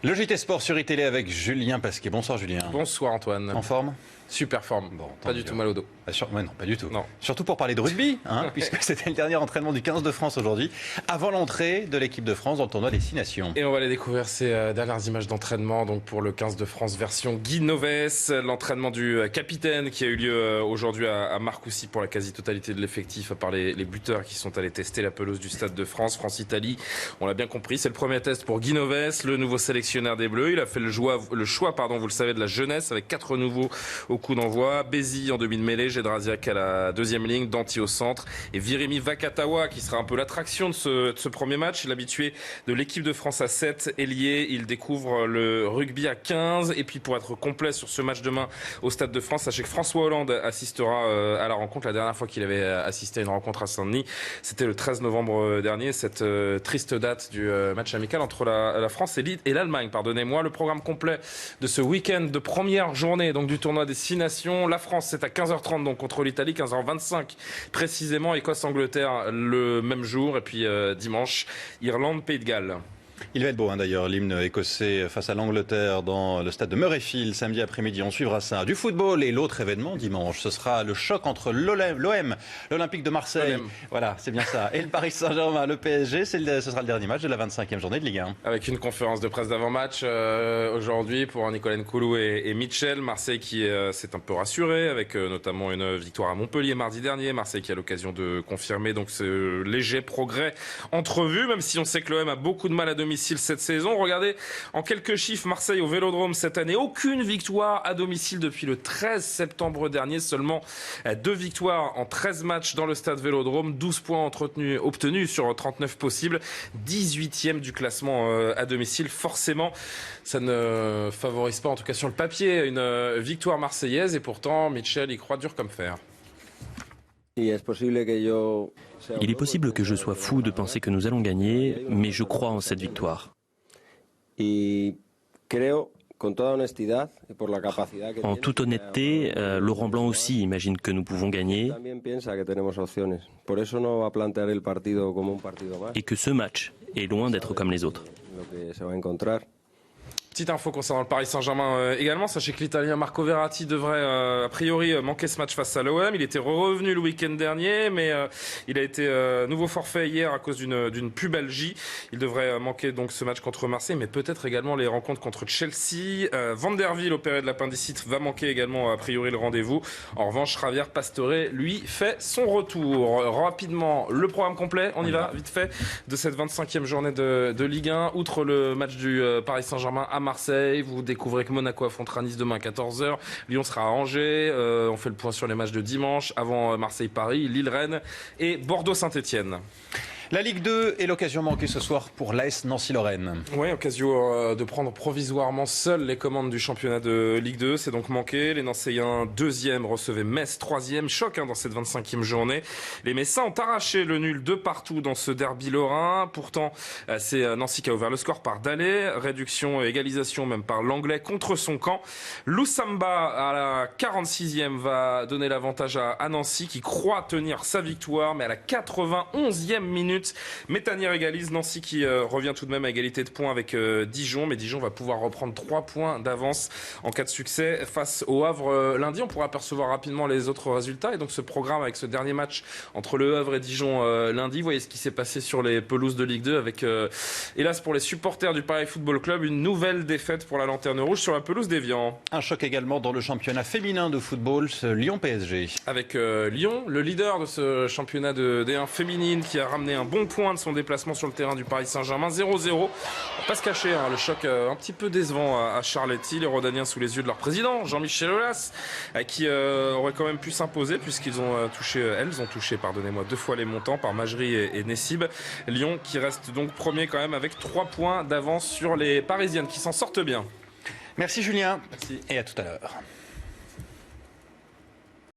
Le JT Sport sur iTélé avec Julien Pasquet. Bonsoir Julien. Bonsoir Antoine. En forme? Super forme. Bon, pas du tout mal au dos. Ouais, non, pas du tout. Non. Surtout pour parler de rugby, puisque c'était le dernier entraînement du 15 de France aujourd'hui, avant l'entrée de l'équipe de France dans le tournoi des 6 Nations. Et on va aller découvrir ces dernières images d'entraînement donc pour le 15 de France version Guy Novès, l'entraînement du capitaine qui a eu lieu aujourd'hui à Marcoussis pour la quasi-totalité de l'effectif, à part les buteurs qui sont allés tester la pelouse du Stade de France. France-Italie, on l'a bien compris, c'est le premier test pour Guy Novès, le nouveau sélectionneur des Bleus. Il a fait le choix, vous le savez, de la jeunesse avec 4 nouveaux au coup d'envoi. Bézi en demi de mêlée, Gédrasiak à la deuxième ligne, Danty au centre et Virimi Vakatawa qui sera un peu l'attraction de ce premier match. L'habitué de l'équipe de France à 7, ailier, il découvre le rugby à 15. Et puis pour être complet sur ce match demain au Stade de France, sachez que François Hollande assistera à la rencontre. La dernière fois qu'il avait assisté à une rencontre à Saint-Denis, c'était le 13 novembre dernier, cette triste date du match amical entre la France et l'Allemagne. Pardonnez-moi. Le programme complet de ce week-end de première journée donc du tournoi des 6 Nations. La France, c'est à 15h30 donc contre l'Italie, 15h25 précisément. Écosse-Angleterre le même jour. Et puis dimanche, Irlande, Pays de Galles. Il va être beau d'ailleurs, l'hymne écossais face à l'Angleterre dans le stade de Murrayfield samedi après-midi. On suivra ça. Du football et l'autre événement dimanche, ce sera le choc entre l'OM, l'Olympique de Marseille, voilà, c'est bien ça, et le Paris Saint-Germain, le PSG. Ce sera le dernier match de la 25e journée de Ligue 1. Avec une conférence de presse d'avant-match aujourd'hui pour Nicolas Nkoulou et Mitchell. Marseille qui s'est un peu rassuré avec notamment une victoire à Montpellier mardi dernier. Marseille qui a l'occasion de confirmer donc ce léger progrès entrevu, même si on sait que l'OM a beaucoup de mal à domicile cette saison. Regardez en quelques chiffres, Marseille au Vélodrome cette année, aucune victoire à domicile depuis le 13 septembre dernier, seulement 2 victoires en 13 matchs dans le stade Vélodrome, 12 points obtenus sur 39 possibles, 18e du classement à domicile. Forcément, ça ne favorise pas, en tout cas sur le papier, une victoire marseillaise, et pourtant Mitchell y croit dur comme fer. Il est possible que je sois fou de penser que nous allons gagner, mais je crois en cette victoire. En toute honnêteté, Laurent Blanc aussi imagine que nous pouvons gagner et que ce match est loin d'être comme les autres. Petite info concernant le Paris Saint-Germain également. Sachez que l'Italien Marco Verratti devrait a priori manquer ce match face à l'OM. Il était revenu le week-end dernier, mais il a été nouveau forfait hier à cause d'une pubalgie. Il devrait manquer donc ce match contre Marseille, mais peut-être également les rencontres contre Chelsea. Van der Wiel, opéré de l'appendicite, va manquer également a priori le rendez-vous. En revanche, Javier Pastore, lui, fait son retour. Rapidement, le programme complet, on y va vite fait, de cette 25e journée de Ligue 1. Outre le match du Paris Saint-Germain à Marseille, vous découvrez que Monaco affrontera Nice demain à 14h, Lyon sera à Angers, on fait le point sur les matchs de dimanche, avant Marseille-Paris, Lille-Rennes et Bordeaux-Saint-Etienne. La Ligue 2 est l'occasion manquée ce soir pour l'AS Nancy-Lorraine. Oui, occasion de prendre provisoirement seules les commandes du championnat de Ligue 2. C'est donc manqué. Les Nancéiens 2e recevaient Metz 3e. Choc dans cette 25e journée. Les Messins ont arraché le nul de partout dans ce derby lorrain. Pourtant, c'est Nancy qui a ouvert le score par Dallet. Réduction et égalisation même par l'Anglais contre son camp. Loussamba à la 46e va donner l'avantage à Nancy qui croit tenir sa victoire. Mais à la 91e minute, Métanier égalise. Nancy qui revient tout de même à égalité de points avec Dijon, mais Dijon va pouvoir reprendre 3 points d'avance en cas de succès face au Havre lundi. On pourra apercevoir rapidement les autres résultats et donc ce programme avec ce dernier match entre le Havre et Dijon lundi. Vous voyez ce qui s'est passé sur les pelouses de Ligue 2 avec hélas pour les supporters du Paris Football Club, une nouvelle défaite pour la Lanterne Rouge sur la pelouse d'Évian. Un choc également dans le championnat féminin de football, ce Lyon-PSG. Avec Lyon, le leader de ce championnat de D1 féminine qui a ramené un bon point de son déplacement sur le terrain du Paris Saint-Germain, 0-0. On va pas se cacher, le choc un petit peu décevant à Charletti, les Rodaniens sous les yeux de leur président, Jean-Michel Aulas, qui aurait quand même pu s'imposer puisqu'ils ont elles ont touché 2 fois les montants par Majerie et Nessib. Lyon qui reste donc premier quand même avec 3 points d'avance sur les Parisiennes qui s'en sortent bien. Merci Julien. Merci. Et à tout à l'heure.